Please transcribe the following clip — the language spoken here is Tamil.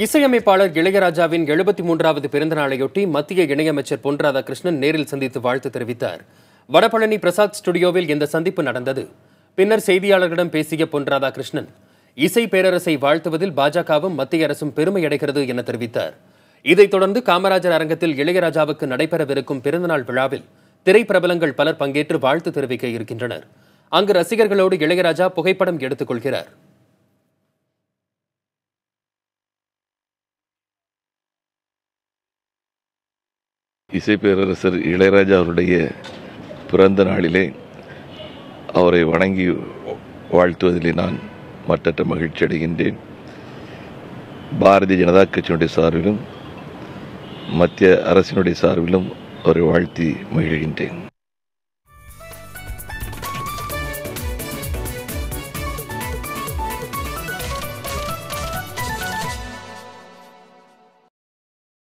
இசையமைப்பாளர் இளையராஜாவின் 73வது பிறந்த நாளையொட்டி மத்திய இணையமைச்சர் பொன் ராதாகிருஷ்ணன் நேரில் சந்தித்து வாழ்த்து தெரிவித்தார். வடபழனி பிரசாத் ஸ்டுடியோவில் இந்த சந்திப்பு நடந்தது. பின்னர் செய்தியாளர்களிடம் பேசிய பொன் ராதாகிருஷ்ணன், இசை பேரரசை வாழ்த்துவதில் பாஜகவும் மத்திய அரசும் பெருமையடைகிறது என தெரிவித்தார். இதைத் தொடர்ந்து காமராஜர் அரங்கத்தில் இளையராஜாவுக்கு நடைபெறவிருக்கும் பிறந்தநாள் விழாவில் திரைப்பிரபலங்கள் பலர் பங்கேற்று வாழ்த்து தெரிவிக்க இருக்கின்றனர். அங்கு ரசிகர்களோடு இளையராஜா புகைப்படம் எடுத்துக் கொள்கிறார். இசை பேரரசர் இளையராஜா அவருடைய பிறந்த நாளிலே அவரை வணங்கி வாழ்த்துவதிலே நான் மற்றற்ற மகிழ்ச்சி அடைகின்றேன். பாரதிய ஜனதா கட்சியினுடைய சார்பிலும் மத்திய அரசினுடைய சார்பிலும் அவரை வாழ்த்தி மகிழ்கின்றேன்.